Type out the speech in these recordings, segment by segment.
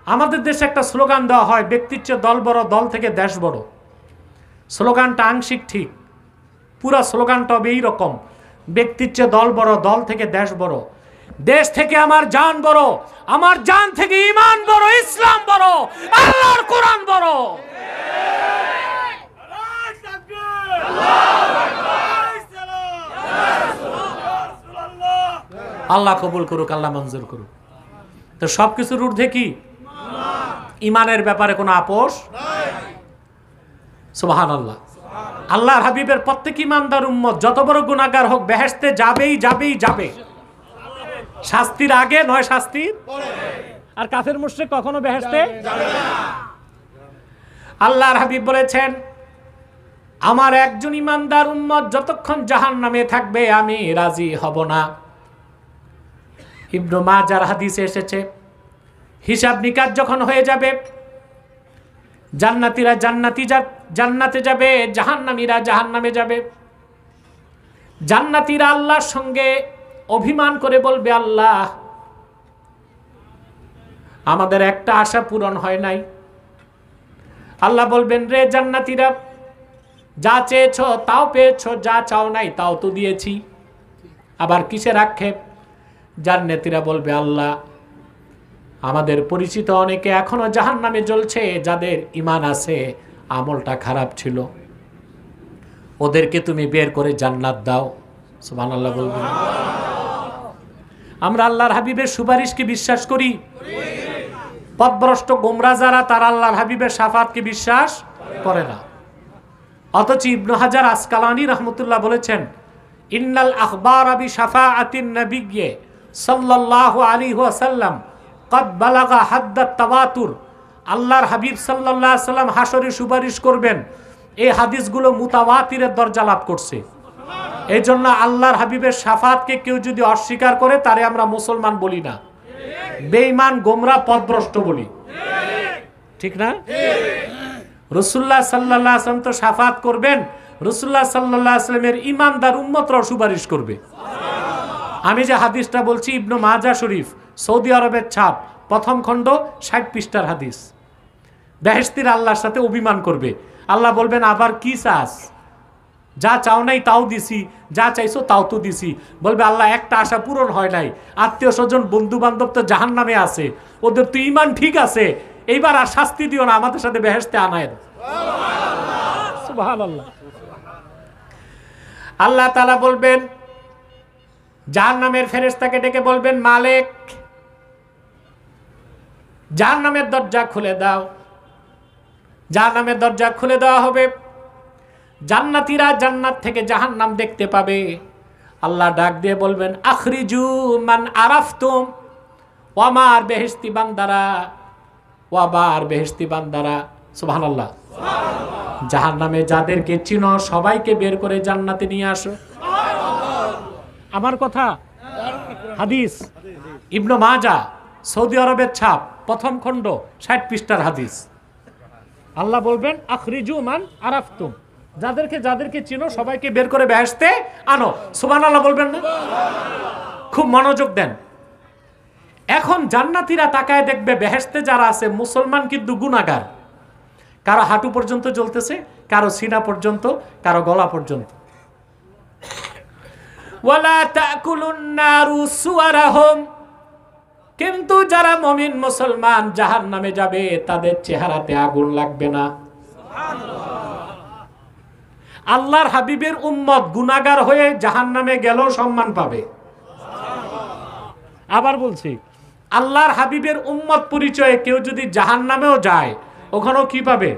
আমাদের দেশে একটা স্লোগান দেওয়া হয়, ব্যক্তির চেয়ে দল বড়, দল থেকে দেশ বড়। স্লোগানটা আংশিক ঠিক, পুরা স্লোগানটা হবে এইরকম, ব্যক্তির চেয়ে দল বড়, দল থেকে দেশ বড়। দেশ থেকে আমার জান বড়, আমার জান থেকে ঈমান বড়, ইসলাম বড়, আল্লাহর কোরআন বড়। আল্লাহ কবুল করুক, আল্লাহ মঞ্জুর করুক। তো সবকিছুর ঊর্ধ্বে কি? ঈমানের ব্যাপারে কোনো আপোষ নাই। সুবহানাল্লাহ। আল্লাহর হাবিবের প্রত্যেক ঈমানদার উম্মত যত বড় গুনাহগার হোক বেহেশতে যাবেই যাবেই যাবে, শাস্তির আগে নয় শাস্তির পরে। আর কাফের মুশরিক কখনো বেহেশতে যাবে না। আল্লাহর হাবিব বলেছেন, আমার একজন ঈমানদার উম্মত যতক্ষণ জাহান্নামে থাকবে আমি রাজি হব না। ইবনে মাজার হাদিসে এসেছে, হিসাব নিকাশ যখন হয়ে যাবে, জান্নাতীরা জান্নাতে যাবে, জাহান্নামীরা জাহান্নামে যাবে। জান্নাতীরা আল্লাহর সঙ্গে অভিমান করে বলবে, আল্লাহ আমাদের একটা আশা পূরণ হয় নাই। আল্লাহ বলবেন, রে জান্নাতীরা, যা চেয়েছো তাও পেয়েছো, যা চাও নাই তাও তো দিয়েছি, আবার কিসের আক্ষেপ? জান্নাতীরা বলবে, আল্লাহ আমাদের পরিচিত অনেকে এখনো জাহান্নামে জ্বলছে, যাদের ঈমান আছে, আমলটা খারাপ ছিল, ওদেরকে তুমি বের করে জান্নাত দাও। সুবহানাল্লাহ বলবেন। আমরা আল্লাহর হাবিবের সুপারিশকে বিশ্বাস করি। পথভ্রষ্ট গোমরা যারা, তারা আল্লাহর হাবিবের শাফাআতকে বিশ্বাস করে না। অথচ ইবনে হাজার আসকালানী রাহমাতুল্লাহ বলেছেন, ইন্নাল আখবারা বিশাফাআতিন নবিয়্যি সাল্লাল্লাহু আলাইহি ওয়াসাল্লাম কদ বালাগা হাদ্দাত তাওয়াতুর। আল্লাহর হাবিব সাল্লাল্লাহু আলাইহি ওয়াসাল্লাম হাসরে সুপারিশ করবেন, এই হাদিসগুলো মুতাওয়াতিরের দরজা লাভ করছে। এই জন্য আল্লাহর হাবিবের শাফাআতকে কেউ যদি অস্বীকার করে, তারে আমরা মুসলমান বলি না, বেঈমান, গোমরা, পথভ্রষ্ট বলি। ঠিক না? রাসূলুল্লাহ সাল্লাল্লাহু আলাইহি ওয়াসাল্লাম তো শাফাআত করবেন, রাসূলুল্লাহ সাল্লাল্লাহু আলাইহি ওয়াসাল্লামের ঈমানদার উম্মতরাও সুপারিশ করবে। আমি যে হাদিসটা বলছি, ইবনে মাজাহ শরীফ, সৌদি আরবের ছাপ, প্রথম খণ্ড, 60 পৃষ্ঠার হাদিস। বেহেশতীরা আল্লাহর সাথে অভিমান করবে, আল্লাহ বলবেন, আবার কি চাস? যা চাও নাই তাও দিছি, যা চাইছো তাও তো দিছি। বলবে, আল্লাহ একটা আশা পূরণ হয় নাই, আত্মীয় স্বজন বন্ধু বান্ধব তো জাহান্নামে আছে, ওদের তো ঈমান ঠিক আছে, এইবার আর শাস্তি দিও না, আমাদের সাথে বেহেশতে আনায়। সুবহানাল্লাহ। আল্লাহ তাআলা বলবেন, জাহান্নামের ফেরেশতাকে ডেকে বলবেন, মালিক জাহান্নামের দরজা খুলে দাও। জাহান্নামের দরজা খুলে দেওয়া হবে, জান্নাতীরা জান্নাত থেকে জাহান্নাম দেখতে পাবে। আল্লাহ ডাক দিয়ে বলবেন, আখরিজু মান আরাফতুম, ওয়ামার বেহেশতি বান্দারা, ওয়াবার বেহেশতি বান্দারা। সুবহানাল্লাহ। জাহান্নামে যাদেরকে চিনো সবাইকে বের করে জান্নাতে নিয়ে আসো। আমার কথা, হাদিস, ইবনে মাজাহ, সৌদি আরবের ছাপ, প্রথম খণ্ড, 60 পৃষ্ঠার হাদিস। আল্লাহ বলবেন, আখরিজু মান আরাফতুম, যাদেরকে চিনো সবাইকে বের করে বেহেশতে আনো। সুবহানাল্লাহ বলবেন না? খুব মনোযোগ দেন। এখন জান্নাতীরা তাকায় দেখবে, বেহেশতে যারা আছে মুসলমান কিন্তু গুনাহগার। কারো হাঁটু পর্যন্ত জ্বলতেছে, কারো সিনা পর্যন্ত, কারো গলা পর্যন্ত। ওয়ালা তাকুলুন নারু সুওয়ারাহুম, কিন্তু যারা মুমিন মুসলমান জাহান্নামে যাবে, তাদের চেহারাতে আগুন লাগবে না। আল্লাহর হাবিবের উম্মত গুনাহগার হয়ে জাহান্নামে গেলেও সম্মান পাবে। আবার বলছি, আল্লাহর হাবিবের উম্মত পরিচয়ে কেউ যদি জাহান্নামেও যায়, ওখানেও কি পাবে?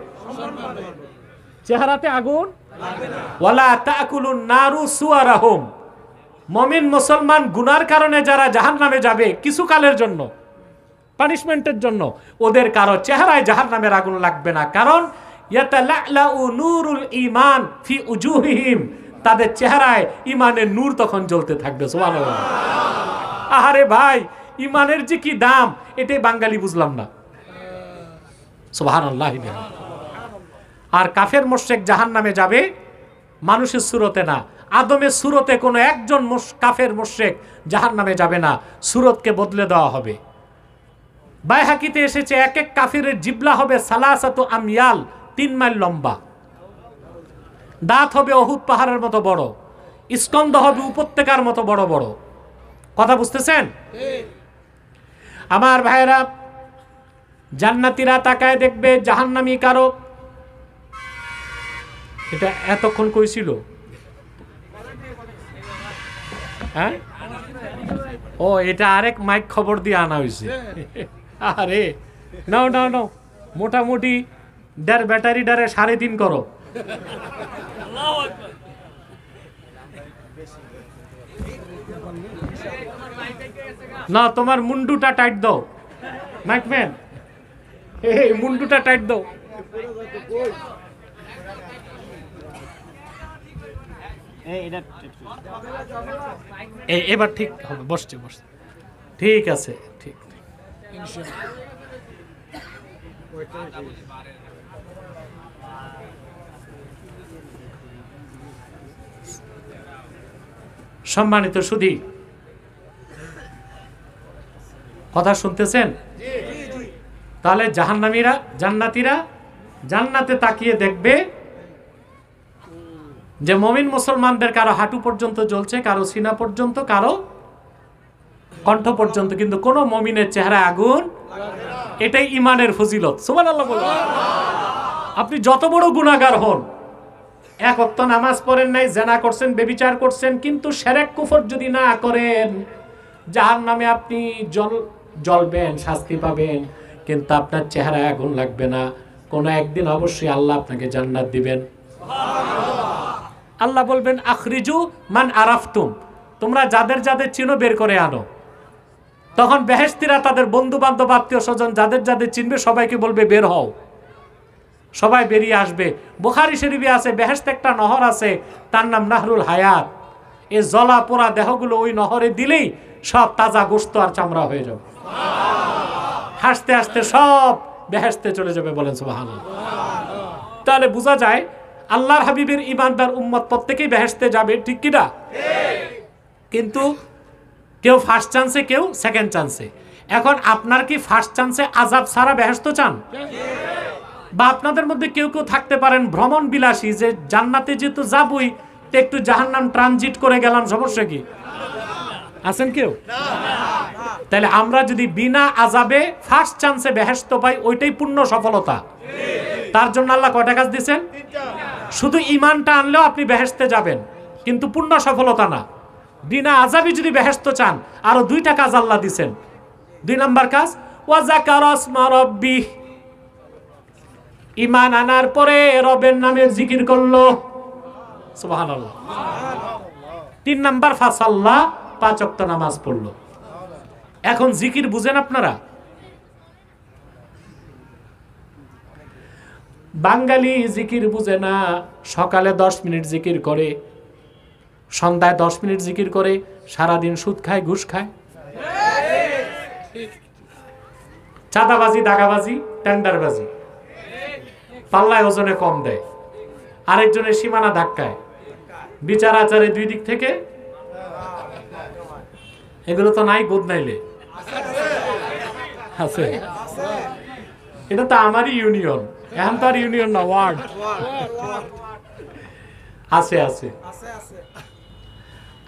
চেহারাতে আগুন লাগবে না। ওয়ালা তাকুলুন নারু সুওয়ারাহুম, মুমিন মুসলমান গুনার কারণে যারা জাহান্নামে যাবে কিছুকালের জন্য, পানিশমেন্টের জন্য, ওদের কারো চেহারায় জাহান্নামের আগুন লাগবে না। কারণ ইয়াতালাউ নূরুল ঈমান ফি উজুহিহিম, তাদের চেহারায় ঈমানের নূর তখন জ্বলতে থাকবে। সুবহানাল্লাহ। আহারে ভাই, ঈমানের যে কি দাম, এটাই বাঙালি বুঝলাম না। সুবহানাল্লাহ। আর কাফের মুশরিক জাহান্নামে যাবে মানুষের সুরতে না, আদমের সুরতে কোনো একজন কাফের মুশরিক জাহান্নামে যাবে না, সুরতকে বদলে দেওয়া হবে। বাইহাকিতে এসেছে এক এক কাফিরের জিবলা হবে সালাসাতু আময়াল, 3 মাইল লম্বা, দাঁত হবে অহুদ পাহাড়ের মতো বড়, স্কন্ধ হবে উপত্যকার মতো বড় বড়। কথা বুঝতেছেন? আমার ভাইরা, জান্নাতীরা তাকায় দেখবে জাহান্নামী কারো। এটা এতক্ষণ কইছিল, হ্যাঁ? ও, এটা আরেক মাইক খবর দিয়ে আনা হয়েছে। আরে নাও নাও নাও, মোটামুটি ব্যাটারি ডারে 3.5 করো। না, তোমার মুন্ডুটা টাইট দাও মাইকম্যান, এই মুন্ডুটা টাইট দাও। এবার ঠিক হবে, বসছে বসছে, ঠিক আছে, ঠিক। সম্মানিত সুধী, কথা শুনতেছেন? তাহলে জাহান্নামীরা জান্নাতীরা জান্নাতে তাকিয়ে দেখবে যে মুমিন মুসলমানদের কারো হাঁটু পর্যন্ত জ্বলছে, কারো সিনা পর্যন্ত, কারো কণ্ঠ পর্যন্ত, কিন্তু কোন মুমিনের চেহারা আগুন। এটাই ইমানের ফজিলত। সুবহানাল্লাহ বলুন। আপনি যত বড় গুনাহগার হন, এক ওয়াক্ত নামাজ পড়েন নাই, জিনা করছেন, ব্যভিচার করছেন, কিন্তু শিরক কুফর যদি না করেন, জাহান্নামে আপনি জ্বলবেন, শাস্তি পাবেন, কিন্তু আপনার চেহারায় আগুন লাগবে না। কোন একদিন অবশ্যই আল্লাহ আপনাকে জান্নাত দিবেন। আল্লাহ বলবেন আখরিজু মান আরাফতুম, তোমরা যাদের যাদের চিনো বের করে আনো। তখন বেহেশতীরা তাদের বন্ধু বান্ধব আত্মীয় স্বজন যাদের যাদের চিনবে সবাইকে বলবে বের হও। সবাই বেরিয়ে আসবে। বুখারী শরীফে আছে বেহেশতে একটা নহর আছে, তার নাম নাহরুল হায়াত। এই জ্বলা পোড়া দেহগুলো ওই নহরে দিলেই সব তাজা গোশত আর চামড়া হয়ে যাবে। হাসতে হাসতে সব বেহেশতে চলে যাবে। বলেন সুবহানাল্লাহ। তাহলে বোঝা যায় আল্লাহর হাবিবের ইমানদার উম্মত প্রত্যেকেই বেহেশতে যাবে, ঠিক কিনা? কিন্তু কেউ ফার্স্ট চান্সে, কেউ সেকেন্ড চান্সে। এখন আপনার কি ফার্স্ট চান্সে আযাব ছাড়া বেহেশত চান? বা আপনাদের মধ্যে কেউ কেউ থাকতে পারেন ভ্রমণ বিলাসী, যে জান্নাতে যেহেতু যাবই, তো একটু জাহান্নাম ট্রানজিট করে গেলাম, সমস্যা কি? আছেন কেউ? তাহলে আমরা যদি বিনা আযাবে ফার্স্ট চান্সে বেহেশত পাই, ওইটাই পূর্ণ সফলতা। তার জন্য আল্লাহ কয়টা কাজ দিয়েছেন? শুধু ইমানটা আনলেও আপনি বেহেশতে যাবেন, কিন্তু পূর্ণ সফলতা না। বিনা আযাবে যদি বেহেশত চান, আরো 2টা কাজ আল্লাহ দিয়েছেন। 2 নাম্বার কাজ, ওয়া যাকারা ইসমা রাব্বিহ, ঈমান আনার পরে রবের নামের জিকির করলো। সুবহানাল্লাহ। 3 নাম্বার ফাসাল্লা, 5 ওয়াক্ত নামাজ পড়লো। এখন জিকির বুঝেন আপনারা? বাঙালি জিকির বুঝে না। সকালে 10 মিনিট জিকির করে, সন্ধ্যায় 10 মিনিট জিকির করে, সারাদিন সুদ খায়, ঘুষ খায়, চাঁদাবাজি, দাগাবাজি, টেন্ডারবাজি, পাল্লায় ওজনে কম দেয়, আরেকজনের সীমানা ধাক্কায়, বিচার আচারে 2 দিক থেকে। এগুলো তো নাই বদনাইলে আছে। এটা তো আমারই ইউনিয়ন, এখন তো আর ইউনিয়ন না, ওয়ার্ড আছে আছে।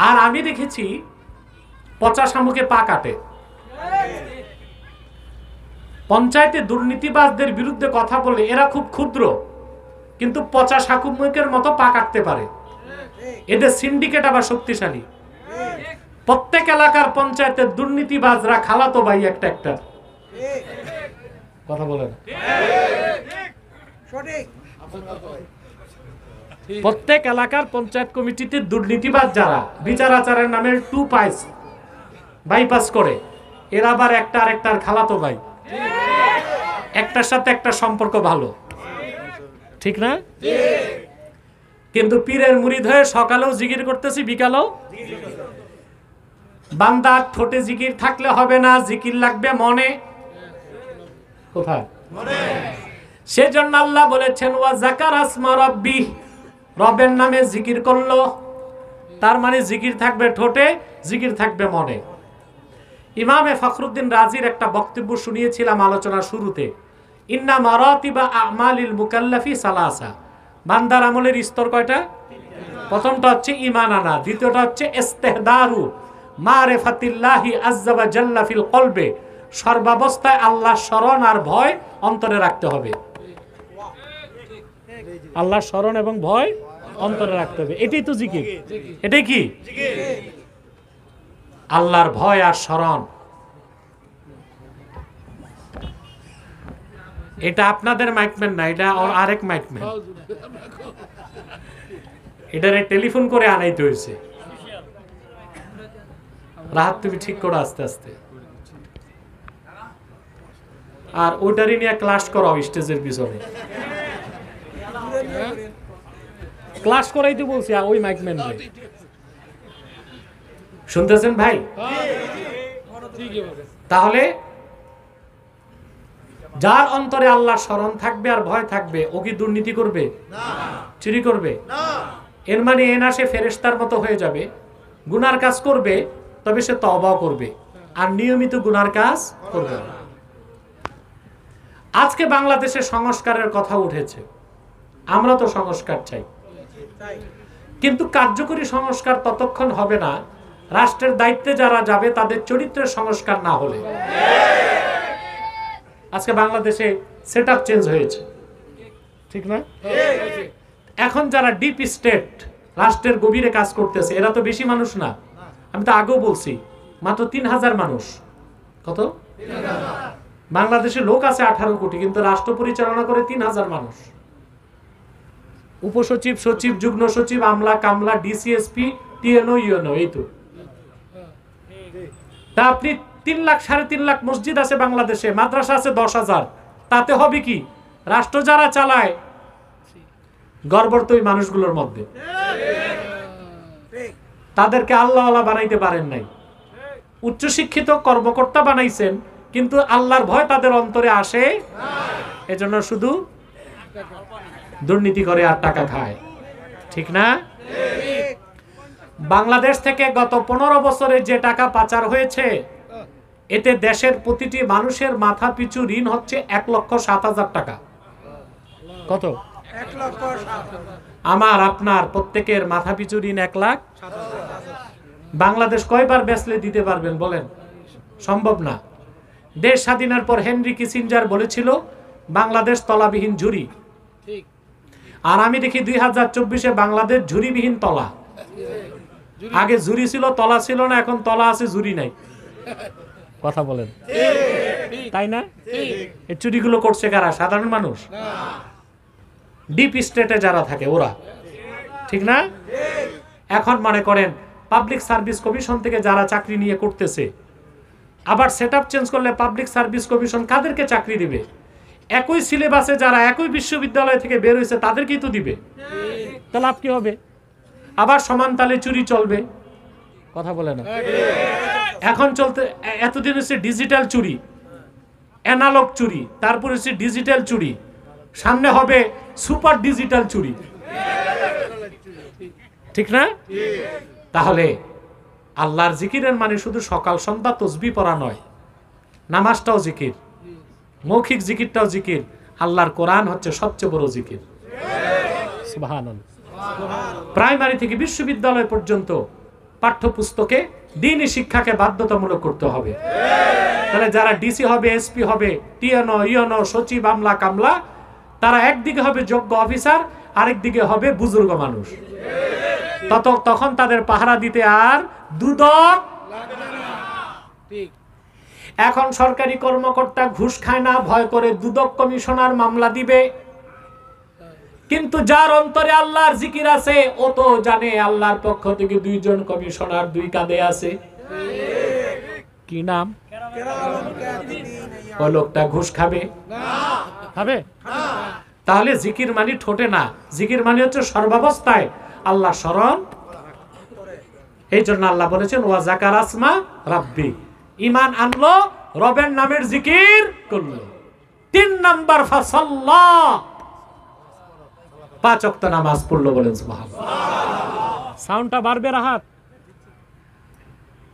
আর আমি দেখেছি পচা শামুকে পা কাটে। পঞ্চায়েতে দুর্নীতিবাজদের বিরুদ্ধে কথা বলে এরা খুব ক্ষুদ্র, কিন্তু পচা শামুকের মতো পা কাটতে পারে। এদের সিন্ডিকেট আবার শক্তিশালী। প্রত্যেক এলাকার পঞ্চায়েতের দুর্নীতিবাজরা খালাতো ভাই একটা একটা। কথা বলেন। প্রত্যেক এলাকার পঞ্চায়েত কমিটিতে দুর্নীতিবাজ যারা বিচার আচারের নামে 2 বাইপাস করে, এরা আবার একটা আরেকটার খালাতো ভাই, একটার সাথে একটা সম্পর্ক ভালো, ঠিক না? কিন্তু পীরের মুরিদ হয়ে সকালেও জিকির করতেছি, বিকালেও। বান্দার ঠোঁটে জিকির থাকলে হবে না, জিকির লাগবে মনে। কোথায়? সেজন্য আল্লাহ বলেছেন ওয়া যাকারা ইসমা রাব্বিহ, রবের নামে জিকির করলো। তার মানে জিকির থাকবে ঠোঁটে, জিকির থাকবে মনে। ইমামে ফখরুদ্দিন রাজির একটা বক্তব্য শুনিয়েছিলাম আলোচনার শুরুতে, ইন্না মারাতিবা আমালিল মুকাল্লাফি সালাসা, বান্দার আমলের স্তর কয়টা? প্রথমটা হচ্ছে ঈমান আনা, দ্বিতীয়টা হচ্ছে ইস্তিহদারু মারিফাতিল্লাহি আযজা ওয়া জাল্লা ফিল কলবে, সর্বাবস্থায় আল্লাহর স্মরণ আর ভয় অন্তরে রাখতে হবে। আল্লাহর স্মরণ এবং ভয় অন্তরে রাখতে হবে, এটাই তো জিকির। এটাই কি আল্লাহর ভয় আর স্মরণ। এটা আপনাদের মাইকম্যান না, এটা আরেক মাইকম্যান, এটারে টেলিফোন করে আনাইতে হয়েছে। রাহাত তুমি ঠিক করো আস্তে আস্তে, আর ওইটারই নিয়ে ক্লাস করাও স্টেজের পিছনে। ক্লাস করাইতে বলছি ওই মাইকম্যান ভাই, শুনতেছেন ভাই? তাহলে যার অন্তরে আল্লাহর স্মরণ থাকবে আর ভয় থাকবে, ও কি দুর্নীতি করবে? চুরি করবে? এর মানে এ না সে ফেরেশতার মতো হয়ে যাবে, গুনার কাজ করবে, তবে সে তওবাও করবে, আর নিয়মিত গুনার কাজ করবে। আজকে বাংলাদেশে সংস্কারের কথা উঠেছে, আমরা তো সংস্কার চাই, কিন্তু কার্যকরী সংস্কার ততক্ষণ হবে না রাষ্ট্রের দায়িত্বে যারা যাবে তাদের চরিত্রের সংস্কার না হলে। আজকে বাংলাদেশে সেটআপ চেঞ্জ হয়েছে, ঠিক না? এখন যারা ডিপ স্টেট রাষ্ট্রের গভীরে কাজ করতেছে, এরা তো বেশি মানুষ না। আমি তো আগেও বলছি, মাত্র 3000 মানুষ। কত? বাংলাদেশে লোক আছে 18 কোটি, কিন্তু রাষ্ট্র পরিচালনা করে 3000 মানুষ। উপসচিব, সচিব, যুগ্ম সচিব, আমলা, কামলা, ডিসিএসপি, টিএনও, ইউএনও, এই তো। তা আপনি 3 লাখ 3.5 লাখ মসজিদ আছে বাংলাদেশে, মাদ্রাসা আছে 10,000, তাতে হবে কি? রাষ্ট্র যারা চালায় গর্বর তো ওই মানুষগুলোর মধ্যে, তাদেরকে আল্লাহওয়ালা বানাইতে পারেন নাই। উচ্চশিক্ষিত কর্মকর্তা বানাইছেন, কিন্তু আল্লাহর ভয় তাদের অন্তরে আসে, এজন্য শুধু দুর্নীতি করে আর টাকা খায়, ঠিক না? বাংলাদেশ থেকে গত 15 বছরে যে টাকা পাচার হয়েছে, এতে দেশের প্রতিটি মানুষের মাথা পিছু ঋণ হচ্ছে 1,07,000 টাকা। কত? 1,07,000। আমার আপনার প্রত্যেকের মাথা পিছু ঋণ 1,07,000। বাংলাদেশ কয়বার বেচলে দিতে পারবেন বলেন? সম্ভব না। দেশ স্বাধীনের পর হেনরি কিসিঞ্জার বলেছিল বাংলাদেশ তলাবিহীন ঝুড়ি, আর আমি দেখি 2024-এ বাংলাদেশ ঝুড়িবিহীন তলা। আগে ঝুড়ি ছিল, তলা ছিল না, এখন তলা আছে, ঝুড়ি নাই। কথা বলেন, তাই না? এই চুরিগুলো করছে কারা? সাধারণ মানুষ, ডিপ স্টেটে যারা থাকে ওরা, ঠিক না? এখন মনে করেন পাবলিক সার্ভিস কমিশন থেকে যারা চাকরি নিয়ে করতেছে, আবার সেটআপ চেঞ্জ করলে পাবলিক সার্ভিস কমিশন কাদেরকে চাকরি দিবে? একই সিলেবাসে যারা একই বিশ্ববিদ্যালয় থেকে বের হয়েছে তাদেরকেই তো দিবে, তা লাভ কি হবে? আবার সমান তালে চুরি চলবে, কথা বলে না? এখন চলতে, এতদিন হচ্ছে ডিজিটাল চুরি, অ্যানালগ চুরি, তারপর হচ্ছে ডিজিটাল চুরি, সামনে হবে সুপার ডিজিটাল চুরি, ঠিক না? তাহলে আল্লাহর জিকিরের মানে শুধু সকাল সন্ধ্যা তসবিহ পড়া নয়, নামাজটাও জিকির, মৌখিক জিকিরটাও জিকির। আল্লাহর কোরআন হচ্ছে সবচেয়ে বড় জিকির। সুবহানাল্লাহ। প্রাইমারি থেকে বিশ্ববিদ্যালয় পর্যন্ত পাঠ্যপুস্তকে দ্বীনি শিক্ষাকে বাধ্যতামূলক করতে হবে। তাহলে যারা ডিসি হবে, এসপি হবে, টিএনও, ইউএনও, সচিব, আমলা, কামলা, তারা একদিকে হবে যোগ্য অফিসার, আরেকদিকে হবে বুজুর্গ মানুষ। তখন তাদের পাহারা দিতে আর দুদক লাগবে না। এখন সরকারি কর্মকর্তা ঘুষ খায় না, ভয় করে দুদক কমিশনার মামলা দিবে, কিন্তু যার অন্তরে আল্লাহর জিকির আছে ও তো জানে আল্লাহর পক্ষ থেকে 2 জন কমিশনার 2 কাঁধে আছে। কি নাম? ও লোকটা ঘুষ খাবে না? খাবে। তাহলে জিকির মানে ঠোঁটে না, জিকির মানে হচ্ছে সর্বাবস্থায় আল্লাহ স্মরণ। এই জন্য আল্লাহ বলেছেন ওয়া যাকার আসমা রাব্বি, ঈমান আনলো, রবের নামের জিকির করলো। 3 নাম্বার ফাসাল্লা, 5 ওয়াক্ত নামাজ পড়লো, বলেন সুবহানাল্লাহ। সাউন্ডটা বাড়বে রাহাত।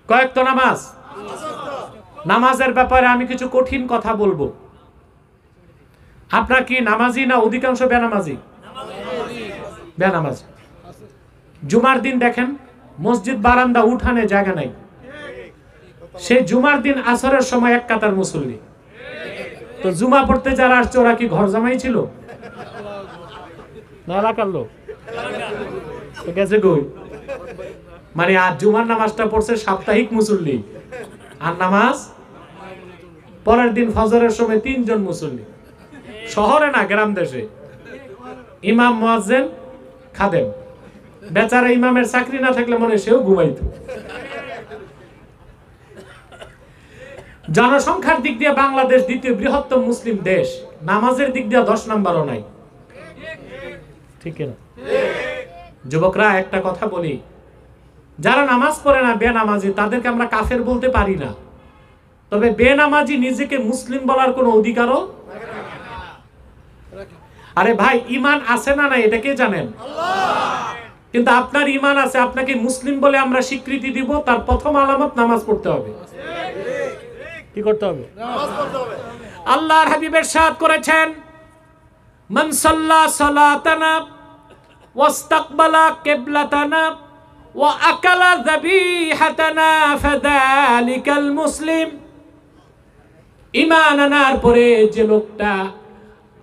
কয়েক তো নামাজ? নামাজের ব্যাপারে আমি কিছু কঠিন কথা বলবো। আপনার কি নামাজি না অধিকাংশ বেনামাজি? বেনামাজি। জুমার দিন দেখেন মসজিদ বারান্দা উঠানে জায়গা নাই, সেই জুমার দিন আসরের সময় এক কাতার মুসল্লি। তো জুমা পড়তে যারা আসছে ওরা কি ঘর জামাই ছিল না এলাকার লোক? গেছে কই? মানে আর জুমার নামাজটা পড়ছে সাপ্তাহিক মুসল্লি, আর নামাজ পরের দিন ফজরের সময় 3 জন মুসল্লি। শহরে না, গ্রাম দেশে ইমাম মুয়াজ্জিন খাদেম। বেচারা ইমামের চাকরি না থাকলে মনে সেও ঘুমাইতো। জনসংখ্যার দিক দিয়ে বাংলাদেশ দ্বিতীয় বৃহত্তম মুসলিম দেশ, নামাজের দিক দিয়ে 10 নম্বরও নাই। ঠিক না? যুবকরা একটা কথা বলি, যারা নামাজ পড়ে না বেনামাজি, তাদেরকে আমরা কাফের বলতে পারি না। তবে বেনামাজি নিজেকে মুসলিম বলার কোনো অধিকারও। আরে ভাই, ইমান আছে না নাই এটা কে জানেন? কিন্তু আপনার ইমান আছে, আপনাকে মুসলিম বলে আমরা স্বীকৃতি দিব, তার প্রথম আলামত নামাজ পড়তে হবে। কি করতে হবে? নামাজ পড়তে হবে। আল্লাহর হাবিব ইরশাদ করেছেন, মান সাল্লা সালাতানা ওয়াস্তাকবালা কিবলাতানা ওয়া আকালা যাবিহাতানা ফাযালিকাল মুসলিম। ঈমান আনার পরে যে লোকটা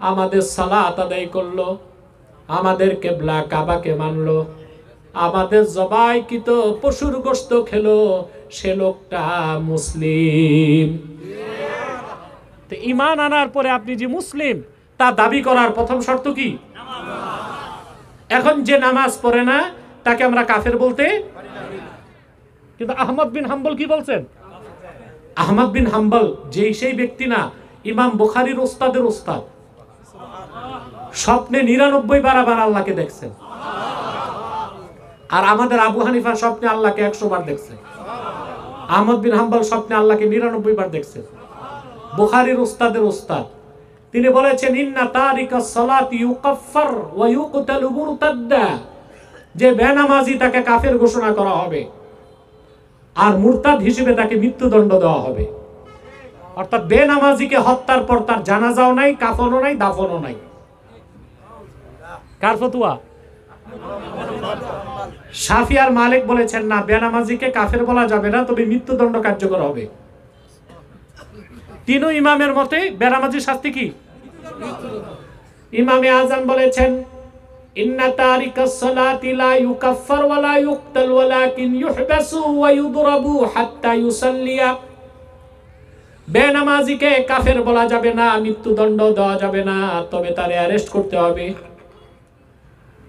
আমাদের সালাত আদায় করলো, আমাদের কিবলা কাবাকে মানলো, আমাদের জবাইকৃত পশুর গোশত খেলো, সে লোকটা মুসলিম। তো ঈমান আনার পরে আপনি যে মুসলিম তা দাবি করার প্রথম শর্ত কি? এখন যে নামাজ পড়ে না তাকে আমরা কাফের বলতে। কিন্তু আহমদ বিন হাম্বল কি বলছেন? আহমদ বিন হাম্বল সেই ব্যক্তি না, ইমাম বুখারীর ওস্তাদের ওস্তাদ। স্বপ্নে 99 বার আবার আল্লাহকে দেখছেন। আর আমাদের আবু হানিফা স্বপ্নে আল্লাহকে 100 বার দেখছে। আহমদ বিন হাম্বল স্বপ্নে আল্লাহকে 99 বার দেখছে। বুখারীর ওস্তাদের ওস্তাদ। তিনি বলেছেন, ইন্না তারিকাস সালাতি ইউকাফফার ওয়া ইউকতালু মুরতাদ্দা। যে বেনামাজি তাকে কাফের ঘোষণা করা হবে, আর মুরতাদ হিসেবে তাকে মৃত্যুদণ্ড দেওয়া হবে। অর্থাৎ বেনামাজিকে হত্যার পর তার জানাজাও নাই, কাফনও নাই, দাফনও নাই। কার ফতোয়া? শাফি আর মালিক বলেছেন না, বেনামাজিকে কাফের বলা যাবে না, তবে মৃত্যুদণ্ড কার্যকর হবে। তিনও ইমামের মতে বেনামাজির শাস্তি কি? ইমামে আযম বলেছেন, ইন্না তারিকাস সালাতি লা ইউকাফফার ওয়া লা ইউকতাল ওয়ালাকিন ইউহবাসু ওয়া ইউদরাবু হাত্তা ইউসাল্লিয়া। বেনামাজিকে কাফের বলা যাবে না, মৃত্যুদণ্ড দেওয়া যাবে না, তবে তারে অ্যারেস্ট করতে হবে।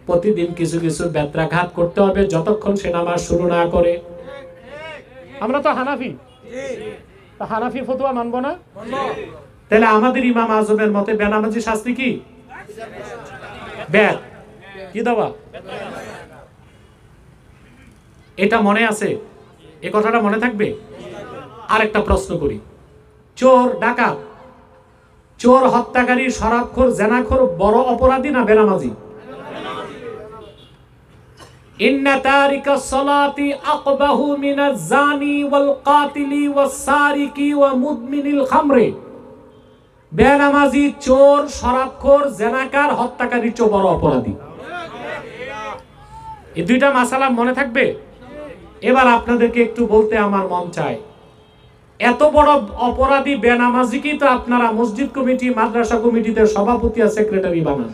প্রতিদিন কিছু কিছু বেত্রাঘাত করতে হবে যতক্ষণ সে নামাজ শুরু না করে। আমরা তো হানাফি, হানাফি ফতোয়া মানবো না? তাহলে আমাদের ইমাম আজমের মতে বেনামাজি শাস্তি কি? বেত কি দেওয়া? এটা মনে আছে? এ কথাটা মনে থাকবে? আরেকটা প্রশ্ন করি, চোর ডাকাত, চোর হত্যাকারী, শরাবখোর, জেনাখোর বড় অপরাধী না বেনামাজি? ইন্না তারিকাস সালাতি আকবাহু মিনাজ জানি ওয়াল কাতিলি ওয়াস সারিকি ওয়া মুদমিনিল খামরি। বেনামাজি, চোর, শরাবখোর, জেনাকার, হত্যাকারী চেয়ে বড় অপরাধী। এই দুইটা মাসালা মনে থাকবে? এবার আপনাদেরকে একটু বলতে আমার মন চায়, এত বড় অপরাধী বেনামাজিকেই তো আপনারা মসজিদ কমিটি, মাদ্রাসা কমিটিতে সভাপতি আর সেক্রেটারি বানান,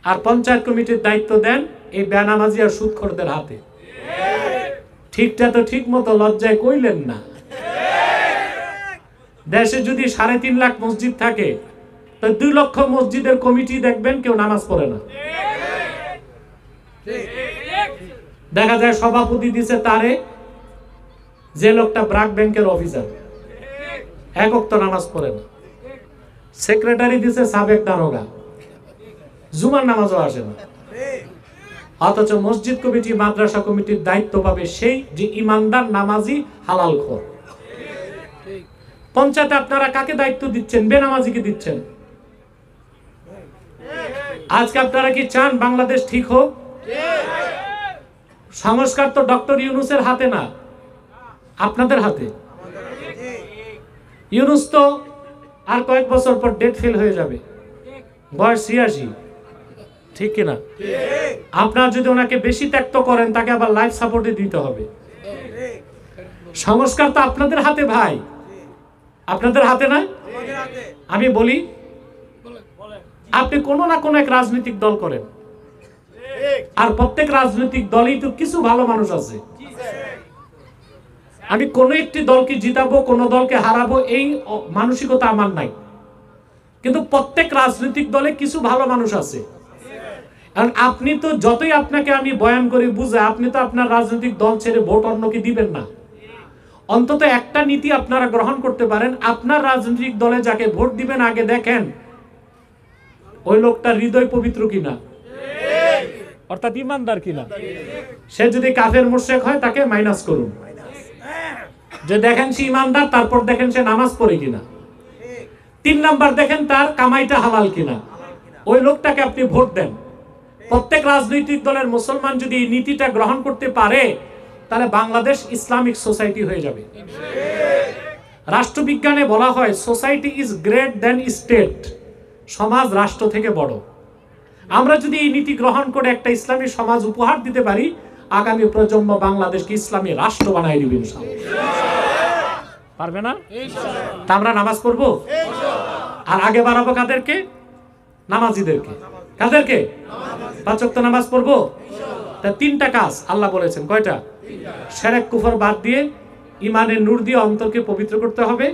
আর পঞ্চায়েত কমিটির দায়িত্ব দেন এই বেনামাজি আর সুদখোরদের হাতে। ঠিকটা তো ঠিক মতো লজ্জায় কইলেন না। দেশে যদি 3.5 লাখ মসজিদ থাকে, তো 2 লক্ষ মসজিদের কমিটি দেখবেন কেউ নামাজ পড়ে না। দেখা যায় সভাপতি দিছে তারে, যে লোকটা ব্রাক ব্যাংকের অফিসার, এক ওয়াক্ত নামাজ পড়ে না। সেক্রেটারি দিছে সাবেক দারোগা, জুমার নামাজও আসে না। অথচ মসজিদ কমিটি, মাদ্রাসা কমিটির দায়িত্ব পাবে সেই যে ইমানদার, নামাজি, হালালখোর। পঞ্চায়েতে আপনারা কাকে দায়িত্ব দিচ্ছেন? বেনামাজিকে দিচ্ছেন। আজকে আপনারা কি চান বাংলাদেশ ঠিক হোক? সংস্কার তো ডক্টর ইউনূসের হাতে না, আপনাদের হাতে। ইউনূস তো আর কয়েক বছর পর ডেট ফেল হয়ে যাবে, বয়স ৮৬, ঠিক কিনা? আপনার যদি ওনাকে বেশি ত্যাক্ত করেন তাকে আবার লাইফ সাপোর্টে দিতে হবে। সংস্কার তো আপনাদের হাতে ভাই, আপনাদের হাতে নয়। আমি বলি, আপনি কোনো না কোনো এক রাজনৈতিক দল করেন, আর প্রত্যেক রাজনৈতিক দলই তো কিছু ভালো মানুষ আছে। আমি কোন একটি দলকে জিতাবো, কোন দলকে হারাবো এই মানসিকতা আমার নাই, কিন্তু প্রত্যেক রাজনৈতিক দলে কিছু ভালো মানুষ আছে। কারণ আপনি তো যতই আপনাকে আমি বয়ান করি বুঝে, আপনি তো আপনার রাজনৈতিক দল ছেড়ে ভোট অন্যকে দিবেন না। অন্তত একটা নীতি আপনারা গ্রহণ করতে পারেন, আপনার রাজনৈতিক দলে যাকে ভোট দিবেন আগে দেখেন ওই লোকটার হৃদয় পবিত্র কিনা, অর্থাৎ ইমানদার কিনা। সে যদি কাফের মুশরিক হয় তাকে মাইনাস করুন, যে দেখেন সে ইমানদার, তারপর দেখেন সে নামাজ পড়ে কিনা। ৩ নাম্বার দেখেন তার কামাইটা হালাল কিনা, ওই লোকটাকে আপনি ভোট দেন। প্রত্যেক রাজনৈতিক দলের মুসলমান যদি এই নীতিটা গ্রহণ করতে পারে তাহলে বাংলাদেশ ইসলামিক সোসাইটি হয়ে যাবে। রাষ্ট্রবিজ্ঞানে বলা হয় society is great than state, সমাজ রাষ্ট্র থেকে বড়। আমরা যদি এই নীতি গ্রহণ করে একটা ইসলামী সমাজ উপহার দিতে পারি, আগামী প্রজন্ম বাংলাদেশকে ইসলামী রাষ্ট্র বানাই দিবেন। পারবে না? তা আমরা নামাজ পড়বো, আর আগে বাড়াবো কাদেরকে? নামাজিদেরকে। কাদেরকে? ৫ ওয়াক্ত নামাজ পড়বো। তা ৩টা কাজ আল্লাহ বলেছেন। কয়টা? শিরক কুফর বাদ দিয়ে ইমানের নূর দিয়ে অন্তরকে পবিত্র করতে হবে।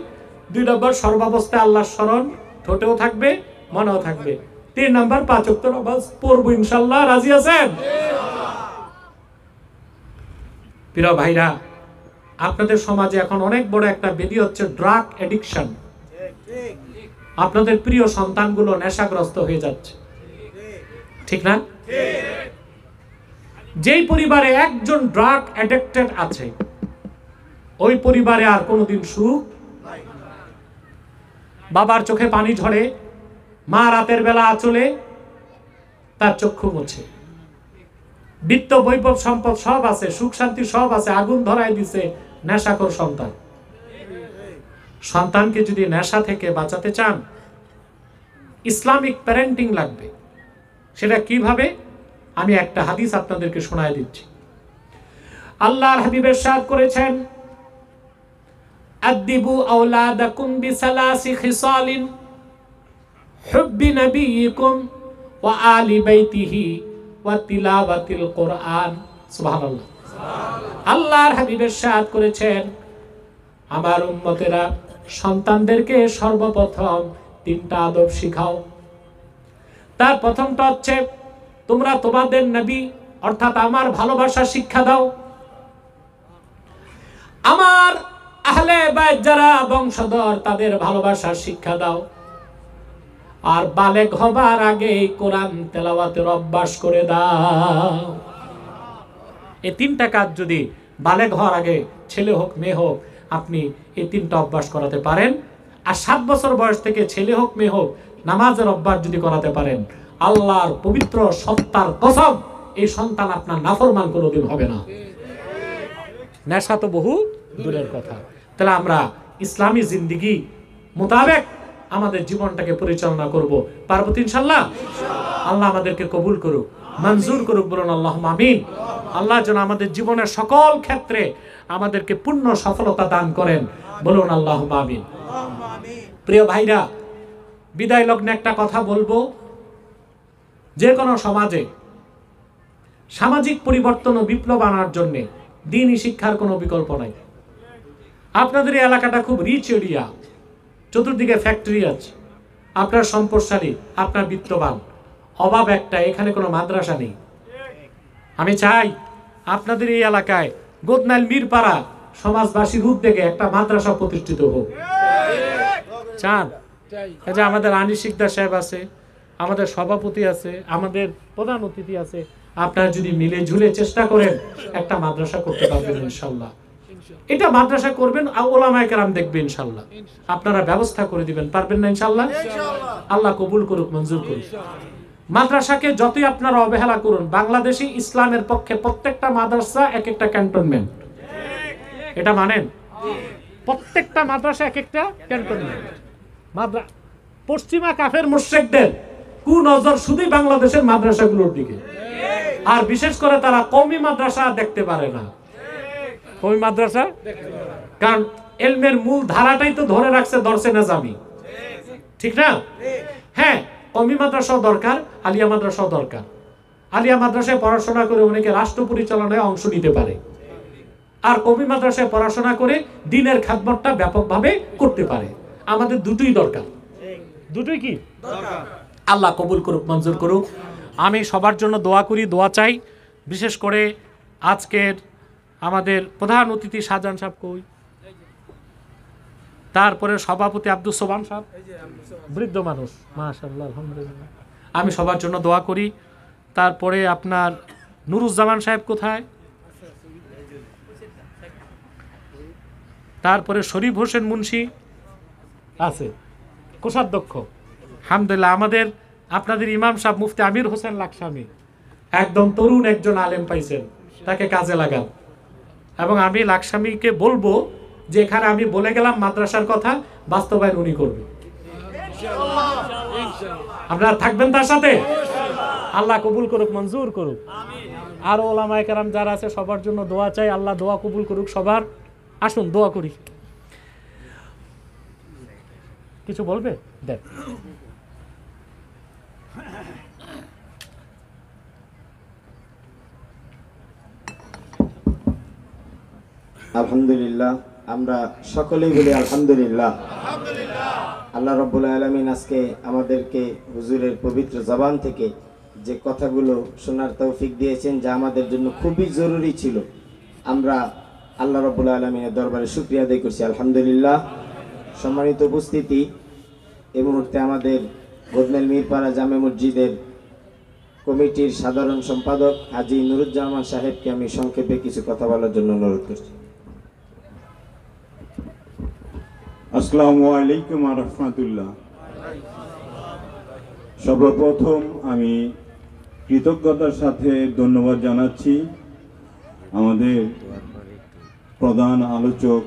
২ নম্বর সর্বাবস্থায় আল্লাহর স্মরণ ঠোঁটেও থাকবে, মনেও থাকবে। ৩ নম্বর ৫ ওয়াক্ত নামাজ পড়বো ইনশাআল্লাহ। রাজি আছেন? প্রিয় ভাইরা, আপনাদের সমাজে এখন অনেক বড় একটা ব্যাধি হচ্ছে ড্রাগ অ্যাডিকশন। আপনাদের প্রিয় সন্তানগুলো নেশাগ্রস্ত হয়ে যাচ্ছে, ঠিক না? যেই পরিবারে একজন ড্রাগ অ্যাডিক্টেড আছে ওই পরিবারে আর কোনোদিন সুখ। বাবার চোখে পানি ঝরে, মা রাতের বেলা আঁচলে তার চক্ষু মুছে। বিত্ত বৈভব সম্পদ সব আছে, সুখ শান্তি সব আছে, আগুন ধরায় দিছে নেশাখোর সন্তান। সন্তানকে যদি নেশা থেকে বাঁচাতে চান, ইসলামিক প্যারেন্টিং লাগবে। সেটা কিভাবে? আমি একটা হাদিস আপনাদেরকে শোনায় দিচ্ছি। আল্লাহর হাবিব ইরশাদ করেছেন, আদিবু আওলাদাকুম বিসালাসি খিসালিন হুব্বি নবিয়িকুম ওয়া আলি বাইতিহি ওয়া তিলাওয়াতিল কুরআন। সুবহানাল্লাহ। আল্লাহর হাবিব ইরশাদ করেছেন, আমার উম্মতেরা সন্তানদেরকে সর্বপ্রথম 3টা আদব শিখাও। তার প্রথমটা হচ্ছে তোমরা তোমাদের নবী অর্থাৎ আমার ভালোবাসা শিক্ষা দাও। আমার আহলে বাইত যারা বংশধর তাদের ভালোবাসার শিক্ষা দাও। আর বালেগ হবার আগে কোরআন তেলাওয়াতের অভ্যাস করে দাও। এই 3টা কাজ যদি বালেগ হওয়ার আগে ছেলে হোক মেয়ে হোক আপনি এই 3টা অভ্যাস করাতে পারেন, আর 7 বছর বয়স থেকে ছেলে হোক মেয়ে হোক নামাজের অভ্যাস যদি করাতে পারেন, আল্লাহর পবিত্র সত্তার কসম এই সন্তান আপনার নাফরমান কোনোদিন হবে না। নেশা তো বহু দূরের কথা। তাহলে আমরা ইসলামী জিন্দেগি মোতাবেক আমাদের জীবনটাকে পরিচালনা করব। পারবো তো ইনশাআল্লাহ? আল্লাহ আমাদেরকে কবুল করুক, মঞ্জুর করুক, বলুন আল্লাহুম্মা আমিন। আল্লাহ যেন আমাদের জীবনের সকল ক্ষেত্রে আমাদেরকে পূর্ণ সফলতা দান করেন, বলুন আল্লাহুম্মা আমিন। প্রিয় ভাইরা, বিদায় লগ্নে একটা কথা বলবো। যে কোনো সমাজে সামাজিক পরিবর্তন ও বিপ্লব আনার জন্য দ্বীনি শিক্ষার কোনো বিকল্প নাই। আপনাদের এই এলাকাটা খুব রিচ এরিয়া, চতুর্দিকে ফ্যাক্টরি আছে, আপনার সম্পদশালী, আপনার বিত্তবান, অভাব একটা, এখানে কোনো মাদ্রাসা নেই। আমি চাই আপনাদের এই এলাকায় গোদনাইল মিরপাড়া সমাজবাসীর উদ্যোগে একটা মাদ্রাসা প্রতিষ্ঠিত হোক। চান? যে আমাদের আনিস শিকদার সাহেব আছে, আমাদের সভাপতি আছে, আমাদের প্রধান অতিথি আছে, আপনারা যদি মিলে ঝুলে চেষ্টা করেন একটা মাদ্রাসা করতে পারবেন ইনশাআল্লাহ। এটা মাদ্রাসা করবেন, ওলামায়ে কেরাম দেখবে ইনশাআল্লাহ, আপনারা ব্যবস্থা করে দিবেন। পারবেন না ইনশাআল্লাহ? আল্লাহ কবুল করুক, মঞ্জুর করুক। মাদ্রাসাকে যতই আপনারা অবহেলা করুন, বাংলাদেশি ইসলামের পক্ষে প্রত্যেকটা মাদ্রাসা এক একটা ক্যান্টনমেন্ট। এটা মানেন? প্রত্যেকটা মাদ্রাসা এক একটা ক্যান্টনমেন্ট। পশ্চিমা কাফের মুশরিকদের কুনজর শুধুই বাংলাদেশের মাদ্রাসাগুলোর দিকে, আর বিশেষ করে তারা কওমি মাদ্রাসা দেখতে পারে না। কওমি মাদ্রাসা, কারণ ইলমের মূল ধারাটাই তো ধরে রাখছে দরসে নাজামি, ঠিক না? হ্যাঁ, কওমি মাদ্রাসাও দরকার, আলিয়া মাদ্রাসাও দরকার। আলিয়া মাদ্রাসায় পড়াশোনা করে অনেকে রাষ্ট্র পরিচালনায় অংশ নিতে পারে, আর কওমি মাদ্রাসায় পড়াশোনা করে দ্বীনের খেদমতটা ব্যাপকভাবে করতে পারে। আমাদের দুটোই দরকার। দুটোই কি দরকার? আল্লাহ কবুল করুক, মঞ্জুর করুক। আমি সবার জন্য দোয়া করি, দোয়া চাই। বিশেষ করে আজকের আমাদের প্রধান অতিথি শাহজাহান সাহেব কই, তারপরে সভাপতি আব্দুল সোবান সাহেব, বৃদ্ধ মানুষ, মাশাআল্লাহ, আলহামদুলিল্লাহ। আমি সবার জন্য দোয়া করি। তারপরে আপনার নুরুজ্জামান সাহেব কোথায়? তারপরে শরীফ হোসেন মুন্সি আছে, কোষাধ্যক্ষ। আলহামদুলিল্লাহ। আমাদের আপনাদের ইমাম সাহেব মুফতি আমির হোসেন লাকসামি, একদম তরুণ একজন আলেম পাইছেন, তাকে কাজে লাগান। এবং আমি লাকসামিকে বলবো যে এখানে আমি বলে গেলাম মাদ্রাসার কথা, বাস্তবায়ন উনি করবেন। আপনারা থাকবেন তার সাথে? আল্লাহ কবুল করুক, মঞ্জুর করুক। আর ওলামায়ে কেরাম যারা আছে সবার জন্য দোয়া চাই, আল্লাহ দোয়া কবুল করুক সবার। আসুন দোয়া করি। কিছু বলবে? দেখ, আলহামদুলিল্লাহ, আমরা সকলেই বলি আলহামদুলিল্লাহ। আল্লাহ রাব্বুল আলামিন আজকে আমাদেরকে হুজুরের পবিত্র জবান থেকে যে কথাগুলো শোনার তৌফিক দিয়েছেন, যা আমাদের জন্য খুবই জরুরি ছিল। আমরা আল্লাহ রাব্বুল আলামিনের দরবারে শুকরিয়া আদায় করছি, আলহামদুলিল্লাহ। সম্মানিত উপস্থিতি, এই মুহূর্তে আমাদের বদমেল মিরপাড়া জামে মসজিদের কমিটির সাধারণ সম্পাদক হাজী নুরুজ্জামান সাহেবকে আমি সংক্ষেপে কিছু কথা বলার জন্য অনুরোধ করছি। আসসালামু আলাইকুম ওয়া রাহমাতুল্লাহ। সর্বপ্রথম আমি কৃতজ্ঞতার সাথে ধন্যবাদ জানাচ্ছি আমাদের প্রধান আলোচক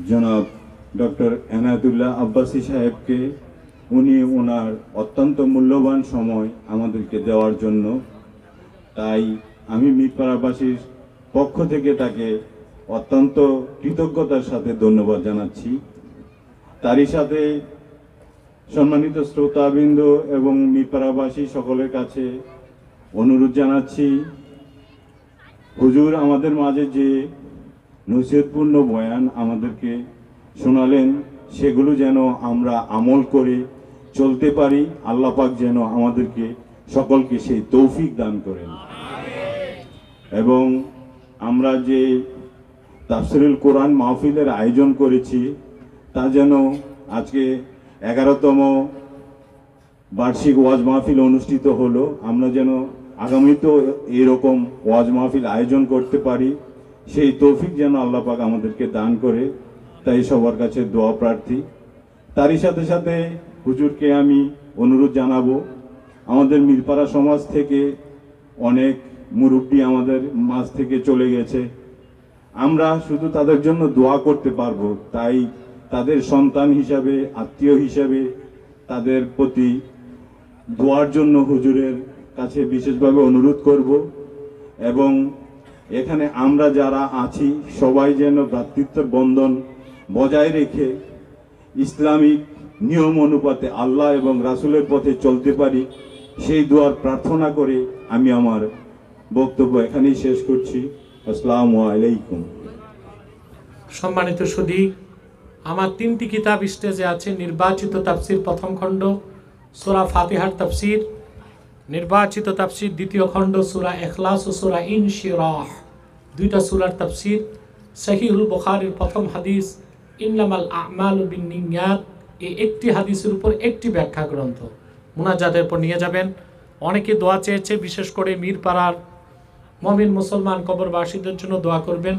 জনাব ডক্টর এনায়েতুল্লাহ আব্বাসী সাহেবকে, উনি ওনার অত্যন্ত মূল্যবান সময় আমাদেরকে দেওয়ার জন্য। তাই আমি মিরপাড়াবাসীর পক্ষ থেকে তাকে অত্যন্ত কৃতজ্ঞতার সাথে ধন্যবাদ জানাচ্ছি। তারই সাথে সম্মানিত শ্রোতাবৃন্দ এবং মিরপাড়াবাসী সকলের কাছে অনুরোধ জানাচ্ছি, হুজুর আমাদের মাঝে যে নসিহতপূর্ণ বয়ান আমাদেরকে শোনালেন, সেগুলো যেন আমরা আমল করে চলতে পারি। আল্লাহ পাক যেন আমাদেরকে সকলকে সেই তৌফিক দান করেন। এবং আমরা যে তাফসিরুল কোরআন মাহফিলের আয়োজন করেছি, তা যেন আজকে 11তম বার্ষিক ওয়াজ মাহফিল অনুষ্ঠিত হলো, আমরা যেন আগামীতেও এরকম ওয়াজ মাহফিল আয়োজন করতে পারি, সেই তৌফিক যেন আল্লাহ পাক আমাদেরকে দান করে, তাই সবার কাছে দোয়া প্রার্থী। তারই সাথে সাথে হুজুরকে আমি অনুরোধ জানাবো, আমাদের মিরপাড়া সমাজ থেকে অনেক মুরব্বী আমাদের মাঝ থেকে চলে গেছে, আমরা শুধু তাদের জন্য দোয়া করতে পারবো। তাই তাদের সন্তান হিসাবে, আত্মীয় হিসাবে তাদের প্রতি দোয়ার জন্য হুজুরের কাছে বিশেষভাবে অনুরোধ করব। এবং এখানে আমরা যারা আছি সবাই যেন ভ্রাতৃত্বের বন্ধন বজায় রেখে ইসলামিক নিয়ম অনুপাতে আল্লাহ এবং রাসূলের পথে চলতে পারি, সেই দোয়ার প্রার্থনা করে আমি আমার বক্তব্য এখানেই শেষ করছি। আসসালামু আলাইকুম। সম্মানিত সুধী, আমার 3টি কিতাব স্টেজে আছে। নির্বাচিত তাফসির প্রথম খণ্ড সূরা ফাতিহার তাফসির, নির্বাচিত তাফসির দ্বিতীয় খণ্ড সূরা ইখলাস ও সূরা ইনশিরাহ, 2টা সূরার তাফসির, সহিহুল বুখারীর প্রথম হাদিস ইন্নামাল আমালু বিন্নিয়াত, এই একটি হাদিসের উপর একটি ব্যাখ্যা গ্রন্থ মুনাজাতের পর নিয়ে যাবেন। অনেকে দোয়া চেয়েছে, বিশেষ করে মিরপাড়ার মুমিন মুসলমান কবরবাসীদের জন্য দোয়া করবেন।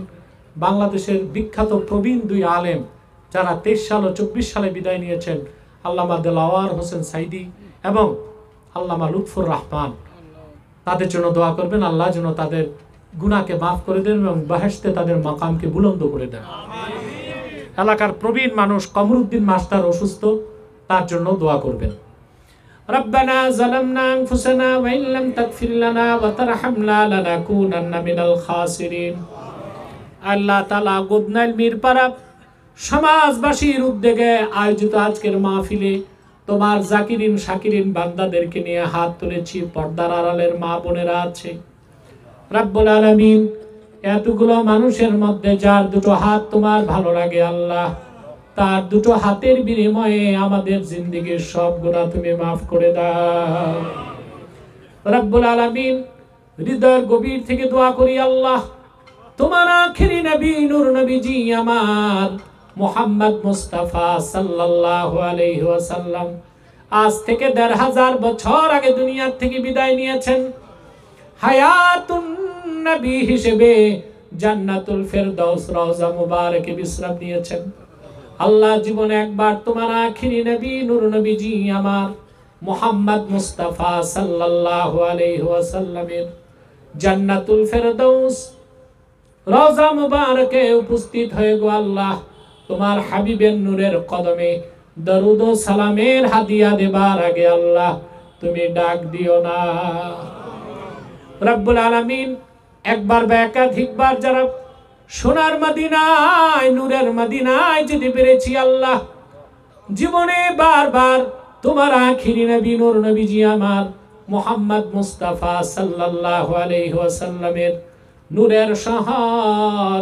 বাংলাদেশের বিখ্যাত প্রবীণ 2 আলেম যারা 23 সাল ও 24 সালে বিদায় নিয়েছেন, আল্লামা দেলাওয়ার হোসেন সাইদি এবং আল্লামা লুৎফুর রহমান, তাদের জন্য দোয়া করবেন। আল্লাহ যেন তাদের গুনাহকে মাফ করে দেন এবং বেহেশতে তাদের মাকামকে বুলন্দ করে দেন। এলাকার প্রবীণ মানুষ কমরুদ্দিন মাস্টার অসুস্থ, তার জন্য দোয়া করবেন। রব্বানা যালামনা আনফুসানা ওয়া ইল্লাম তাগফির লানা ওয়া তারহামনা লানাকুনান্না মিনাল খাসিরিন। আল্লাহ তাআলা গোদনাইল মিরপাড়া সমাজবাসীর উদ্যোগে আয়োজিত আজকের মাহফিলে তোমার জাকিরিন শাকিরিন বান্দাদেরকে নিয়ে হাত তুলেছি। পর্দার আড়ালের মা বোনেরা আছে, রব্বুল আলামিন এতগুলো মানুষের মধ্যে যার দুটো হাত তোমার ভালো লাগে আল্লাহ, তার দুটো হাতের বিনিময়ে আমাদের জিন্দেগীর সব গুনাহ তুমি মাফ করে দাও। রব্বুল আলামিন হৃদয়ের গভীর থেকে দোয়া করি আল্লাহ, তোমার আখেরি নবী নূর নবীজি আমার মুহাম্মদ মুস্তাফা সাল্লাল্লাহু আলাইহি ওয়াসাল্লাম আজ থেকে ১৫০০ বছর আগে দুনিয়া থেকে বিদায় নিয়েছেন। হায়াতুন নবী হিসেবে জান্নাতুল ফেরদাউস রওজা মুবারকে বিশ্রাম নিয়েছেন। আল্লাহ জীবনে একবার তোমার আখেরি নবী নূর নবীজি আমার মুহাম্মদ মুস্তাফা সাল্লাল্লাহু আলাইহি ওয়াসাল্লামের জান্নাতুল ফেরদাউস রওজা মুবারকে উপস্থিত হয়ে গো আল্লাহ, তোমার হাবিবের নূরের কদমে দরুদ ও সালামের হাদিয়া দেবার আগে আল্লাহ তুমি ডাক দিও না। রব্বুল আলামিন একবার বা একাধিকবার যারা সোনার মদিনায় নূরের মদিনায় যেতে পেরেছি আল্লাহ, জীবনে বারবার তোমার আখিরি নবী নূর নবীজি আমার মুহাম্মদ মুস্তাফা সাল্লাল্লাহু আলাইহি ওয়াসাল্লামের নূরের শহর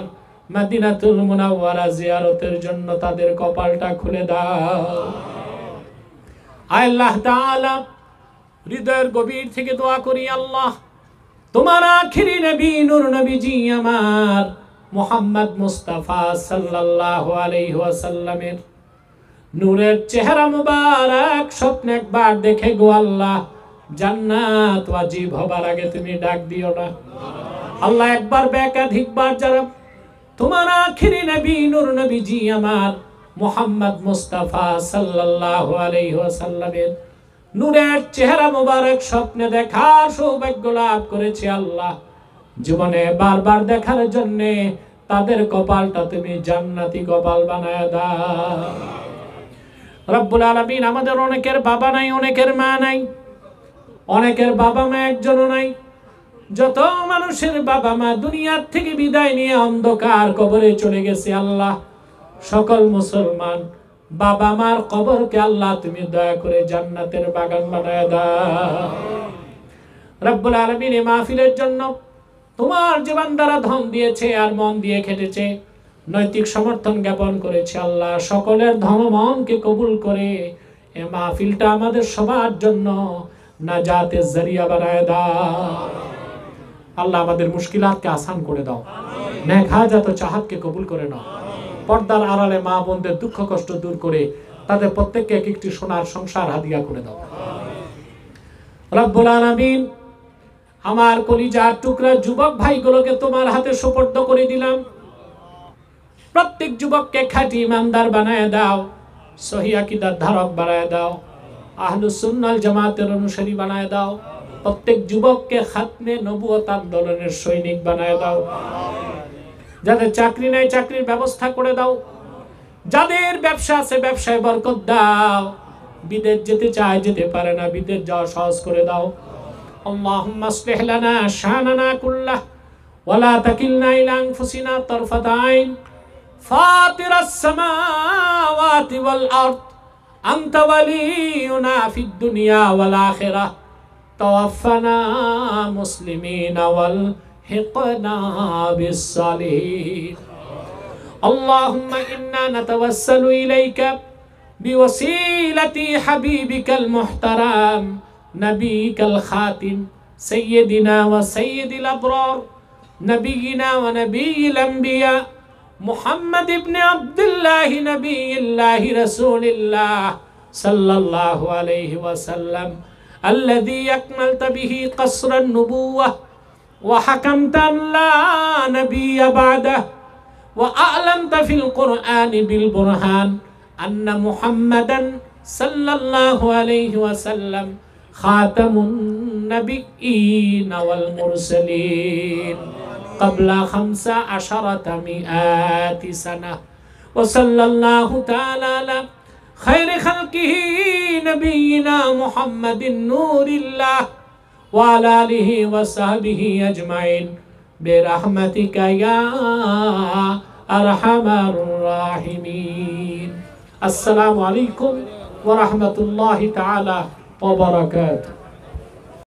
মদিনাতুল মুনাওয়ারা জিয়ারতের জন্য তাদের কপালটা খুলে দাও। আল্লাহ তাআলা হৃদয়ের গভীর থেকে দোয়া করি আল্লাহ, তোমার আখিরি নবী নূর নবীজি আমার মুহাম্মদ মুস্তাফা সাল্লাল্লাহু আলাইহি ওয়াসাল্লামের নূরের চেহারা মুবারক স্বপ্নে একবার দেখে গো আল্লাহ, জান্নাত ওয়াজিব হবার আগে তুমি ডাক দিও না আল্লাহ। একবার বা একাধিকবার যারা তোমার আখিরি নবী নূর নবীজি আমার মুহাম্মদ মুস্তাফা সাল্লাল্লাহু আলাইহি ওয়াসাল্লামের নূরের চেহারা মুবারক স্বপ্নে দেখার সৌভাগ্য লাভ করেছে আল্লাহ, জীবনে বারবার দেখার জন্য তাদের কপালটা তুমি জান্নাতি কপাল বানায় দাও। রব্বুল আলামিন আমাদের অনেকের বাবা নাই, অনেকের মা নাই, অনেকের বাবা মা একজনও নাই। যত মানুষের বাবা মা দুনিয়ার থেকে বিদায় নিয়ে অন্ধকার কবরে চলে গেছে আল্লাহ, সকল মুসলমান বাবা মার কবরকে আল্লাহ তুমি দয়া করে জান্নাতের বাগান বানায় দাও। রব্বুল আলামিন এই মাহফিলের জন্য তোমার যে বান্দারা ধন দিয়েছে আর মন দিয়ে খেটেছে, নৈতিক সমর্থন জ্ঞাপন করেছে আল্লাহ, সকলের ধন মনকে কবুল করে এই মাহফিলটা আমাদের সবার জন্য নাজাতের জরিয়া বানায় দাও। আল্লাহ আমাদের মুশকিলাতকে আসান করে দাও, নেক হাজাত ও চাহাতকে কবুল করে নাও। পর্দার আড়ালে মা বোনদের দুঃখ কষ্ট দূর করে তাদের প্রত্যেককে এক একটি সোনার সংসার হাদিয়া করে দাও। রব্বুল আলামিন আমার কলিজার টুকরা যুবক ভাইগুলোকে তোমার হাতে সুপর্দ করে দিলাম। প্রত্যেক যুবককে খাঁটি ইমানদার বানায় দাও, সহি আকীদার ধারক বানায় দাও, আহলুস সুন্নাহ জামাতের অনুসারী বানায় দাও। প্রত্যেক যুবককে খাতমে নবুয়ত আন্দোলনের সৈনিক বানায় দাও। যাদের চাকরি নাই চাকরির ব্যবস্থা করে দাও, যাদের ব্যবসা আছে ব্যবসায় বরকত দাও, বিদেশ যেতে চায় যেতে পারে না বিদেশ যাওয়া সহজ করে দাও। আল্লাহুম্মা আসলিহ লানা শানানা কুল্লাহ ওয়া লা তাকিলনা ইলা আনফুসিনা তারফাত আইন ফাতিরাস সামাওয়াতি ওয়াল আরদ আনতা ওয়ালিয়ুনা ফিদ দুনিয়া ওয়াল আখিরাহ তাওয়াফানা মুসলিমিনা ওয়াল হিকনা বিস সালিহিন। আল্লাহুম্মা ইন্না নাতাওয়াসসালু ইলাইকা বিওয়াসিলাতি হাবিবিকাল মুহতারাম নবিকাল খাতিম সাইয়্যিদিনা ওয়া সাইয়্যিদিল আবরার নবিয়িনা ওয়া নবিয়িল আমবিয়া মুহাম্মদ ইবনে আব্দুল্লাহ নবিয়্যিল্লাহ রাসূলিল্লাহ সাল্লাল্লাহু আলাইহি ওয়াসাল্লাম الذي أكملت به قصر النبوة وحكمت أن لا نبي بعده وأعلمت في القرآن بالبرهان أن محمدا صلى الله عليه وسلم خاتم النبيين والمرسلين قبل 15 مئات سنة وصلى الله تعالى على خير خلقه نبينا محمد نور الله وعلى آله وصحبه أجمعين برحمتك يا أرحم الراحمين. السلام عليكم ورحمة الله تعالى وبركاته.